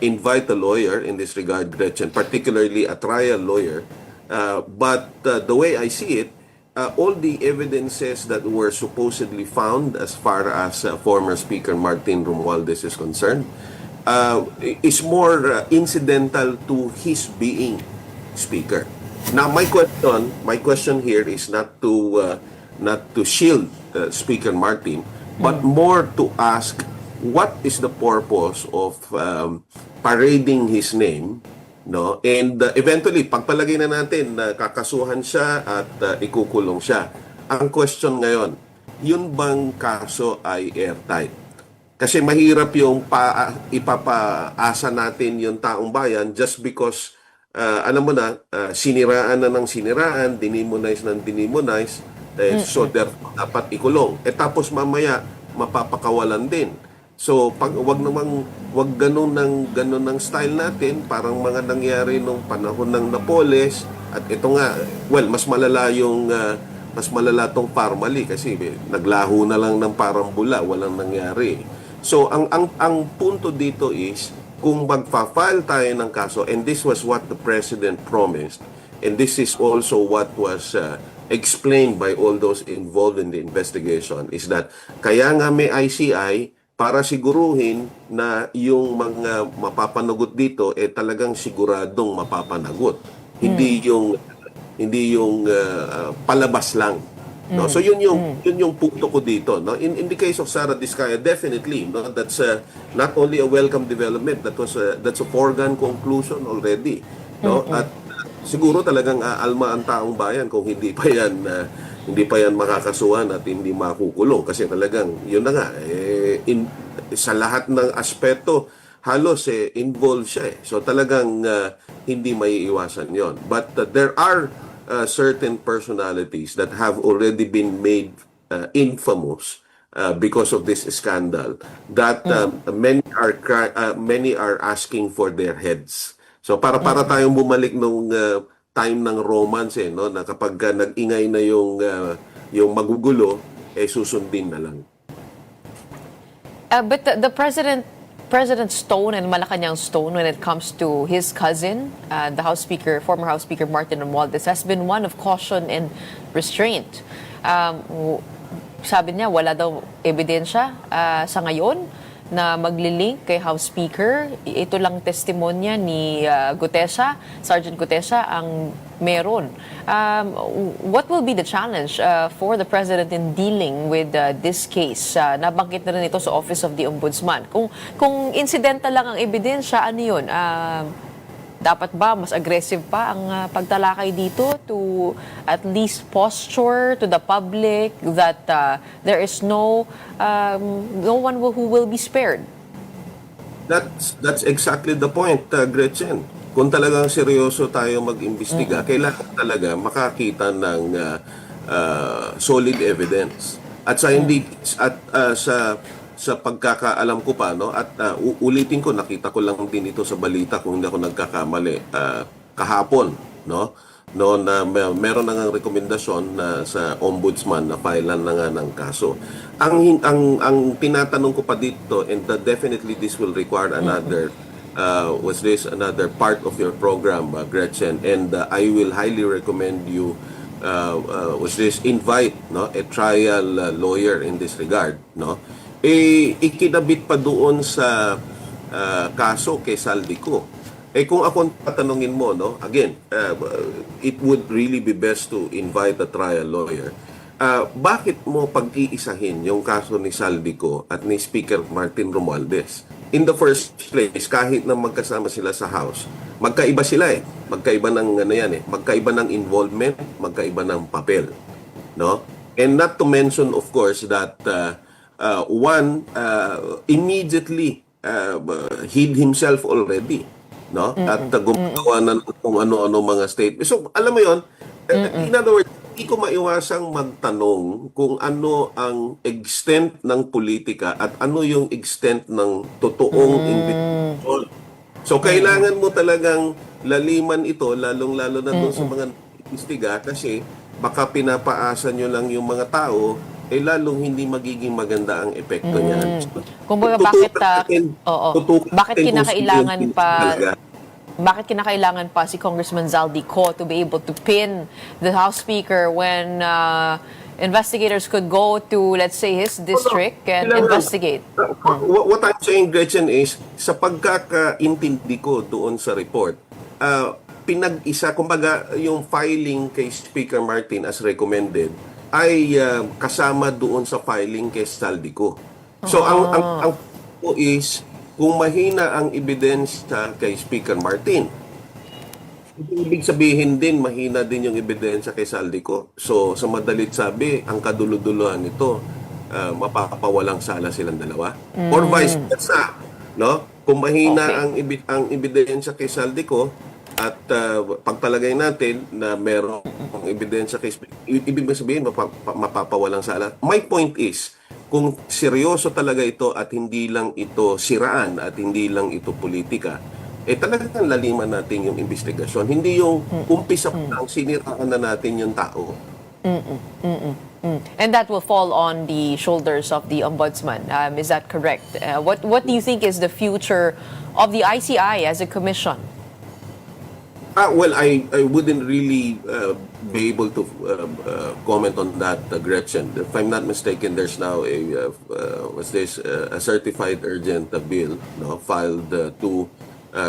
invite a lawyer in this regard, Gretchen, particularly a trial lawyer. But the way I see it, all the evidences that were supposedly found as far as former Speaker Martin Romualdez is concerned is more incidental to his being Speaker. Now, my question here is not to shield Speaker Martin, but more to ask, what is the purpose of parading his name, no? And eventually, pagpalagay na natin na kakasuhan siya at ikukulong siya. Ang question ngayon, yun bang kaso ay airtight? Kasi mahirap yung ipapaasa natin yung taong bayan just because, alam mo na, siniraan na ng siniraan, dinimonize ng dinimonize, so therefore dapat ikulong. Tapos mamaya, mapapakawalan din. So wag ganun ng style natin, parang mga nangyari nung panahon ng Napoles, at ito nga, well, mas malala tong Parmali kasi naglaho na lang ng parang bula, walang nangyari. So ang punto dito is, kung magfa-file tayo ng kaso, and this was what the President promised, and this is also what was explained by all those involved in the investigation, is that kaya nga may ICI para siguruhin na yung mga mapapanagot dito talagang siguradong mapapanagot. Hindi yung hindi yung palabas lang. No, so yun yung punto ko dito, no. In the case of Sara Diskaya, definitely, no, that's not only a welcome development, that's a foregone conclusion already, no. At siguro talagang aalma ang taong bayan kung hindi pa yan makakasuhan at hindi makukulong, kasi talagang yun na nga, sa lahat ng aspeto halos involved siya eh. So talagang hindi maiiwasan yon. But there are certain personalities that have already been made infamous because of this scandal, that many are asking for their heads. So para tayong bumalik nung time ng romance no, na kapag nag-ingay na yung magugulo, susundin na lang. But the President's tone and Malacanang's tone when it comes to his cousin, the former House Speaker Martin Romualdez, has been one of caution and restraint. Sabi niya, wala daw ebidensya sa ngayon na maglilink kay House Speaker. Ito lang testimonya ni Sergeant Gutesa ang meron. What will be the challenge for the President in dealing with this case? Nabanggit na rin ito sa Office of the Ombudsman. Kung incidental lang ang ebidensya, ano yun? Dapat ba mas aggressive pa ang pagtalakay dito to at least posture to the public that there is no one who will be spared? That's exactly the point, Gretchen. Kung talagang seryoso tayo mag-imbestiga, kailangan talaga makakita ng solid evidence. At sa pagkakaalam ko pa, no, at ulitin ko, nakita ko lang din ito sa balita kung hindi ako nagkakamali kahapon, no na meron na ng rekomendasyon na sa ombudsman na filean na nga ng kaso. Ang tinatanong ko pa dito, and definitely this will require another another part of your program, Gretchen, and I will highly recommend you invite a trial lawyer in this regard, no. Ikinabit pa doon sa kaso kay Saldico. Kung ako tatanungin mo, no, again, it would really be best to invite a trial lawyer. Bakit mo pag-iisahin yung kaso ni Saldico at ni Speaker Martin Romualdez? In the first place, kahit na magkasama sila sa House, magkaiba sila eh. Magkaiba ng magkaiba ng involvement, magkaiba ng papel, no? And not to mention, of course, that one immediately hid himself already, no? At gumagawa na kung ano-ano mga statements. So, alam mo yon, in other words, hindi ko maiwasang magtanong kung ano ang extent ng politika at ano yung extent ng totoong investigation. So, kailangan mo talagang laliman ito, lalong-lalo na doon sa mga investiga, kasi baka pinapaasa nyo lang yung mga tao, lalong hindi magiging maganda ang epekto niyan. Kumbaga, bakit kinakailangan pa si Congressman Zaldico to be able to pin the House Speaker when investigators could go to, let's say, his district and investigate? What I'm saying, Gretchen, is sa pagkakaintindi ko doon sa report, pinag-isa, kumbaga, yung filing kay Speaker Martin as recommended ay kasama doon sa filing kay Saldico. So ang po is, kung mahina ang ebidensya kay Speaker Martin, ibig sabihin din mahina din yung ebidensya kay Saldico. So sa madalit sabi, ang kaduluduluhan nito, mapapawalang sala silang dalawa. Or vice versa, no? Kung mahina ang ebidensya kay Saldico, at pagpalagay natin na merong ebidensya kay Speaker, ibig sabihin mapapawalang sala. My point is, kung seryoso talaga ito at hindi lang ito siraan at hindi lang ito politika, talagang laliman natin yung investigasyon. Hindi yung umpisa pa lang siniraan na natin yung tao. And that will fall on the shoulders of the Ombudsman. Is that correct? What do you think is the future of the ICI as a commission? Well, I wouldn't really be able to comment on that, Gretchen. If I'm not mistaken, there's now a certified urgent bill, no, filed to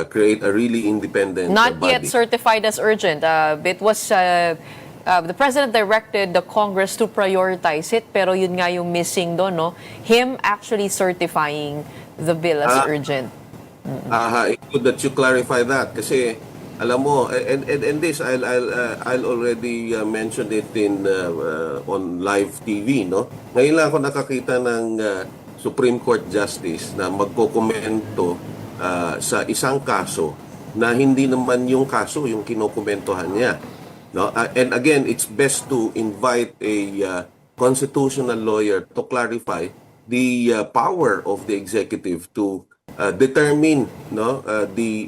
create a really independent Not body. yet certified as urgent. It was the president directed the Congress to prioritize it, pero yun nga yung missing doon, no? Him actually certifying the bill as urgent. It's good that you clarify that kasi alam mo, and this I'll already mention it in on live TV, no? Ngayon lang ako nakakita ng Supreme Court Justice na magkokomento sa isang kaso na hindi naman yung kaso yung kinokomentohan niya, no? And again, it's best to invite a constitutional lawyer to clarify the power of the executive to determine, no, the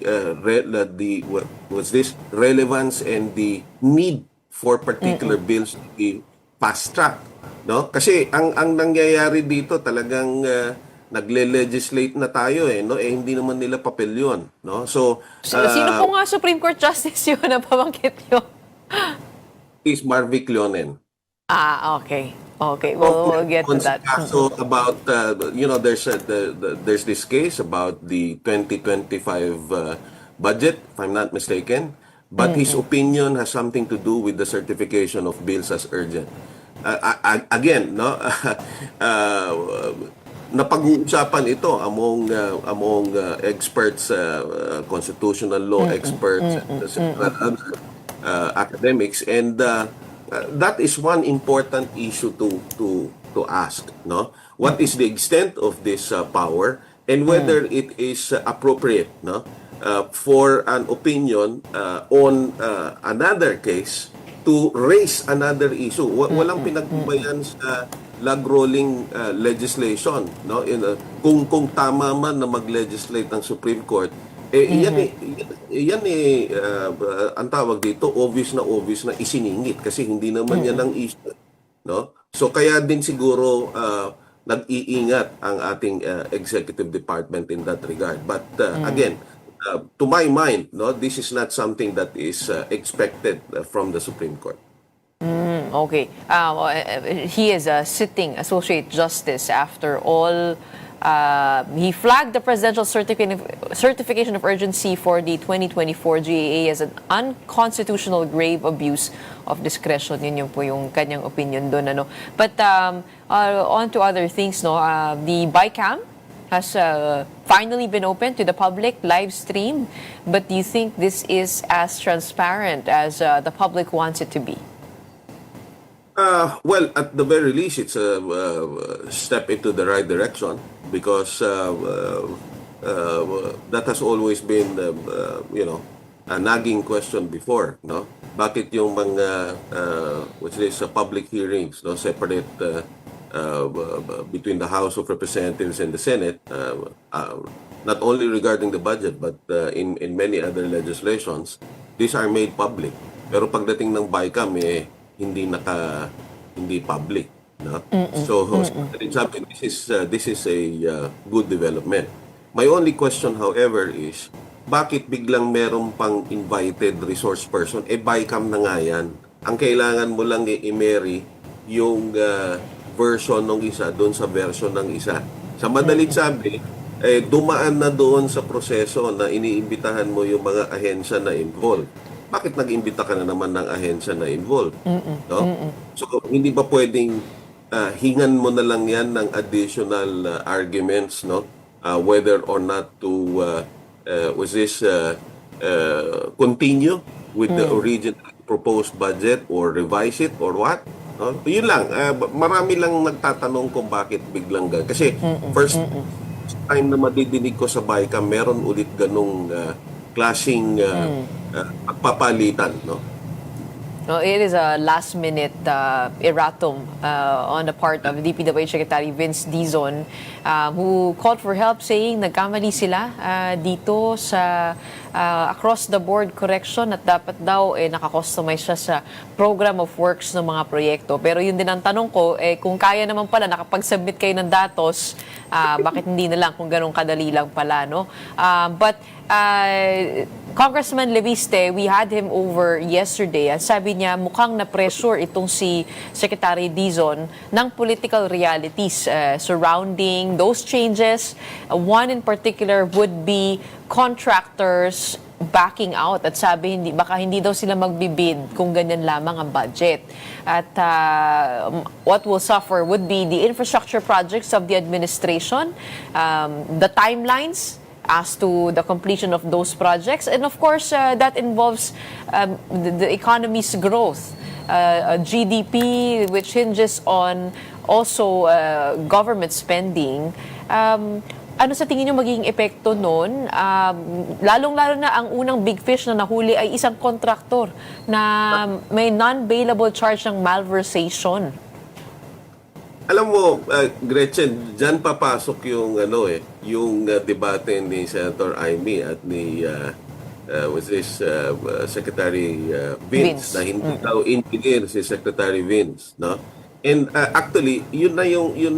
what's this relevance and the need for particular bills to be fast track, no? Kasi ang nangyayari dito talagang nagle-legislate na tayo no, hindi naman nila papel yun, no? So Sino po nga Supreme Court Justice yun na pabangkit yun? is Marvick Leonen. Okay. Okay, we'll get to that. So about there's this case about the 2025 budget, if I'm not mistaken, but his opinion has something to do with the certification of bills as urgent. Again, no, napag-uusapan ito among experts, constitutional law experts, academics, and that is one important issue to ask, no? What is the extent of this power and whether it is appropriate, no, for an opinion on another case to raise another issue. Walang pinagbayan sa log rolling legislation, no? Kung tama man na mag-legislate ng Supreme Court, yan ang tawag dito, obvious na isiningit kasi hindi naman yan ang issue, no? So kaya din siguro nag-iingat ang ating executive department in that regard. But again, to my mind, no, this is not something that is expected from the Supreme Court. Okay. He is a sitting associate justice after all. He flagged the presidential certification of urgency for the 2024 GAA as an unconstitutional grave abuse of discretion. Yun yung po yung kanyang opinion doon, ano. But on to other things, no. The BICAM has finally been open to the public, live stream. But do you think this is as transparent as the public wants it to be? Well, at the very least, it's a step into the right direction because that has always been, a nagging question before, no? Bakit yung mga which is public hearings, no, separate between the House of Representatives and the Senate, not only regarding the budget but in many other legislations, these are made public. Pero pagdating ng BICAM, hindi public, no? So this is a good development. My only question, however, is bakit biglang meron pang invited resource person? BICAM na nga yan. Ang kailangan mo lang i-marry yung version ng isa doon sa version ng isa. Sa madalit sabi, dumaan na doon sa proseso na iniimbitahan mo yung mga ahensya na involved. Bakit nag-imbita ka na naman ng ahensya na involved? No? So, hindi ba pwedeng hingan mo na lang yan ng additional arguments, no? Whether or not to continue with the original proposed budget or revise it or what? No? Yun lang. Marami lang nagtatanong kung bakit biglang ganun. Kasi first time na madidinig ko sa BICAM, meron ulit ganung klaseng pagpapalitan, no? It is a last-minute erratum on the part of DPWH Secretary Vince Dizon, who called for help, saying nagkamali sila dito sa across-the-board correction at dapat daw nakakustomize siya sa program of works ng mga proyekto. Pero yun din ang tanong ko, kung kaya naman pala nakapag-submit kayo ng datos, bakit hindi na lang kung ganun kadali lang pala, no? But Congressman Leviste, we had him over yesterday at sabi niya mukhang na-pressure itong si Secretary Dizon ng political realities surrounding those changes. One in particular would be contractors backing out at sabi baka hindi daw sila magbibid kung ganyan lamang ang budget. At what will suffer would be the infrastructure projects of the administration, the timelines as to the completion of those projects, and of course that involves the economy's growth, GDP, which hinges on also government spending. Ano sa tingin niyo magiging epekto nun? Lalong-lalo na ang unang big fish na nahuli ay isang kontraktor na may non-bailable charge ng malversation. Alam mo, Gretchen, dyan papasok yung yung debate ni Senator Amy at ni Secretary Vince na hindi daw engineer si Secretary Vince, no? And actually, yun na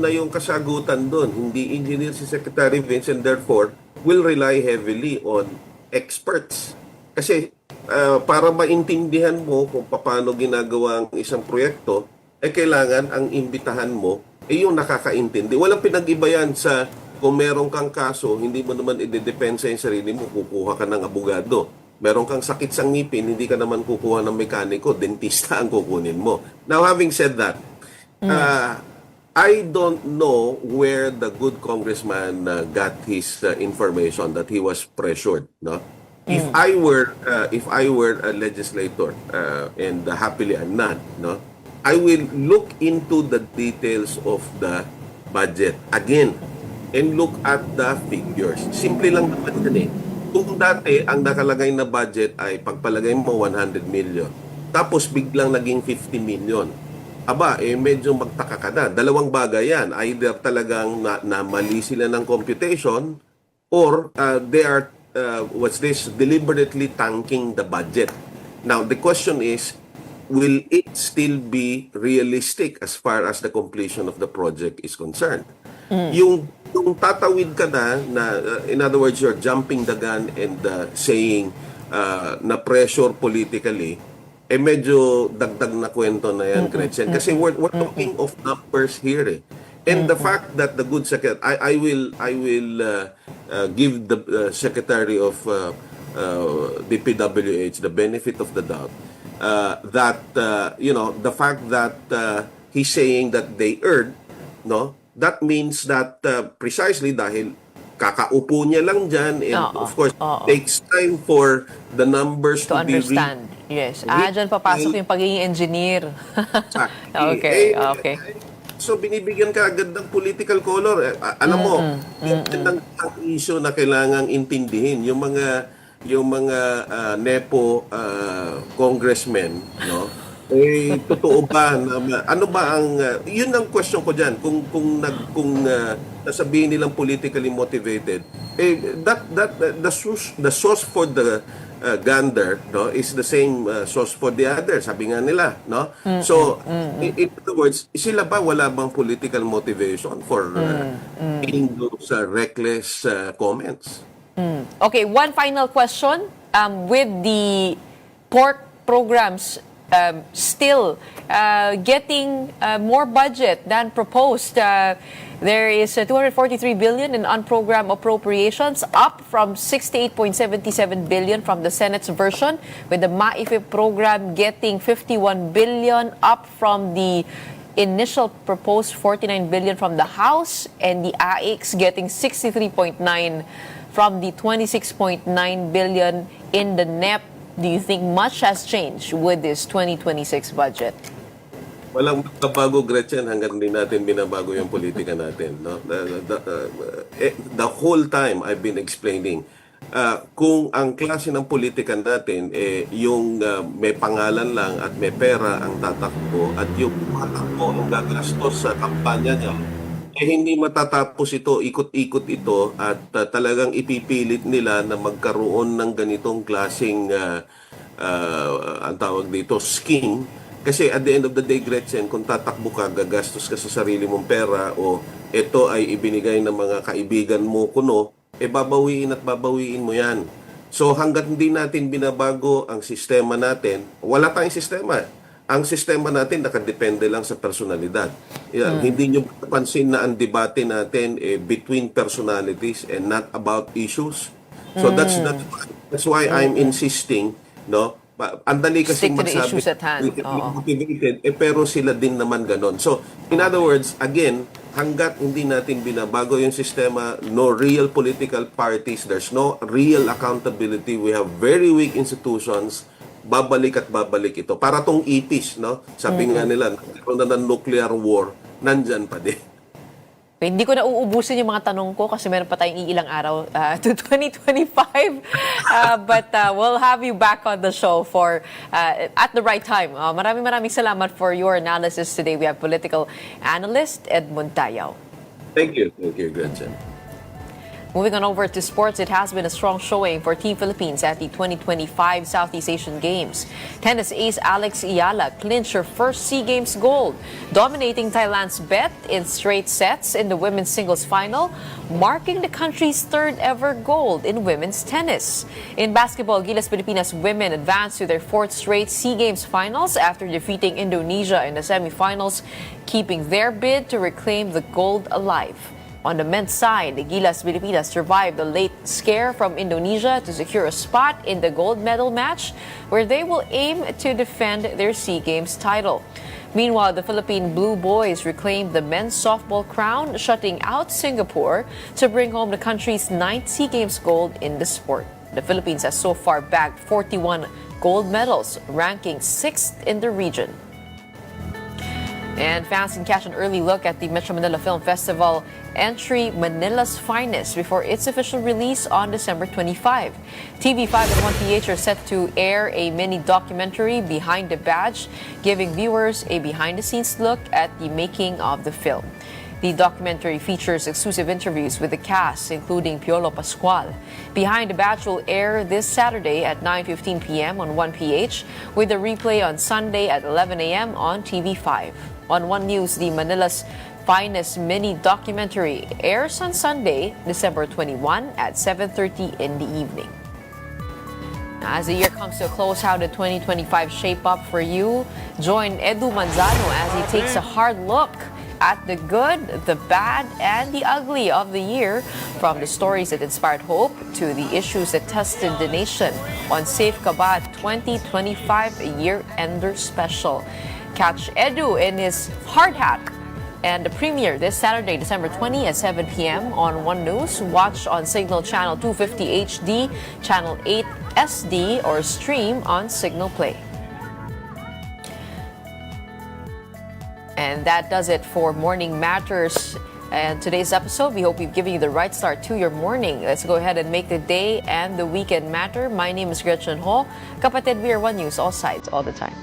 yung kasagutan doon. Hindi engineer si Secretary Vince, and therefore will rely heavily on experts. Kasi para maintindihan mo kung paano ginagawa ang isang proyekto, kailangan ang imbitahan mo yung nakakaintindi. Walang pinag-iba yan sa kung meron kang kaso, hindi mo naman i-depensa yung sarili mo, kukuha ka ng abogado. Meron kang sakit sa ngipin, hindi ka naman kukuha ng mekaniko, dentista ang kukunin mo. Now, having said that, I don't know where the good congressman got his information that he was pressured, no? If I were a legislator, and happily I'm not, no, I will look into the details of the budget again and look at the figures. Simple lang naman yan eh. Kung dati ang nakalagay na budget ay pagpalagay mo 100 million, tapos biglang naging 50 million, medyo magtaka ka na. Dalawang bagay yan. Either talagang na mali sila ng computation, or they are, deliberately tanking the budget. Now, the question is, will it still be realistic as far as the completion of the project is concerned? Yung tatawid ka na in other words, you're jumping the gun and saying na pressure politically, medyo dagdag na kwento na yan, Gretchen. Kasi we're talking of numbers here eh. And the fact that the good secretary, I will give the Secretary of DPWH the benefit of the doubt that the fact that he's saying that they erred, no, that means that precisely dahil kakaupo niya lang dyan, and of course takes time for the numbers to understand. Yes. Dyan papasok yung pagiging engineer. Okay. So, binibigyan ka agad ng political color. Alam mo, yung ang issue na kailangang intindihin, yung mga NEPO congressmen, no? Totoo ba na ano ba ang yun ang question ko diyan, kung nasabihin nilang politically motivated, the source for the gander, no, is the same source for the other, sabi nga nila, no? So in other words, sila ba wala bang political motivation for making those reckless comments? Okay, one final question. With the pork programs still getting more budget than proposed, there is 243 billion in unprogrammed appropriations, up from 68.77 billion from the Senate's version, with the MAIFE program getting 51 billion, up from the initial proposed 49 billion from the House, and the AIX getting 63.9 from the 26.9 billion in the NEP. Do you think much has changed with this 2026 budget? Walang magbabago, Gretchen, hanggang hindi natin binabago yung politika natin, no? The whole time I've been explaining, kung ang klase ng politika natin yung may pangalan lang at may pera ang tatakbo, at yung tatakbo ang gagastos sa kampanya niya, hindi matatapos ito, ikot-ikot ito, at talagang ipipilit nila na magkaroon ng ganitong klaseng ang tawag dito, scheme. Kasi at the end of the day, Gretchen, kung tatakbo ka, gagastos ka sa sarili mong pera, o ito ay ibinigay ng mga kaibigan mo kuno, babawiin at babawiin mo yan. So hanggat hindi natin binabago ang sistema natin, wala tayong sistema. Ang sistema natin nakadepende lang sa personalidad. Hindi nyo pansin na ang debate natin between personalities and not about issues. So that's why I'm insisting, no? Ang dali kasing Stick to the magsabi, issues at hand. Oo. motivated, pero sila din naman ganon. So, in other words, again, hanggat hindi natin binabago yung sistema, no real political parties, there's no real accountability, we have very weak institutions, babalik at babalik ito. Para tong ipis, no? Sabi nga nila, nagkaroon na ng nuclear war, nandyan pa din. Hindi ko na uubusin yung mga tanong ko kasi meron pa tayong iilang araw to 2025. But we'll have you back on the show for at the right time. Maraming salamat for your analysis today. We have political analyst Edmund Tayaw. Thank you, Gretchen. Moving on over to sports, it has been a strong showing for Team Philippines at the 2025 Southeast Asian Games. Tennis ace Alex Ayala clinched her first SEA Games gold, dominating Thailand's bet in straight sets in the women's singles final, marking the country's third ever gold in women's tennis. In basketball, Gilas Pilipinas women advanced to their fourth straight SEA Games finals after defeating Indonesia in the semifinals, keeping their bid to reclaim the gold alive. On the men's side, the Gilas Pilipinas survived the late scare from Indonesia to secure a spot in the gold medal match, where they will aim to defend their SEA Games title. Meanwhile, the Philippine Blue Boys reclaimed the men's softball crown, shutting out Singapore to bring home the country's 9th SEA Games gold in the sport. The Philippines has so far bagged 41 gold medals, ranking 6th in the region. And fans can catch an early look at the Metro Manila Film Festival entry Manila's Finest before its official release on December 25. TV5 and 1PH are set to air a mini documentary, Behind the Badge, giving viewers a behind-the-scenes look at the making of the film. The documentary features exclusive interviews with the cast, including Piolo Pascual. Behind the Badge will air this Saturday at 9:15 p.m. on 1PH, with a replay on Sunday at 11 a.m. on TV5. On One News, the Manila's Finest mini documentary airs on Sunday, December 21 at 7:30 in the evening. As the year comes to a close, how did 2025 shape up for you? Join Edu Manzano as he takes a hard look at the good, the bad, and the ugly of the year, from the stories that inspired hope to the issues that tested the nation on Safe Kabat 2025 Year-Ender Special. Catch Edu in his hard hat and the premiere this Saturday, December 20 at 7 p.m. on One News. Watch on Signal Channel 250 HD, Channel 8 SD, or stream on Signal Play. And that does it for Morning Matters and today's episode. We hope we've given you the right start to your morning. Let's go ahead and make the day and the weekend matter. My name is Gretchen Ho. Kapatid, we are One News, all sides, all the time.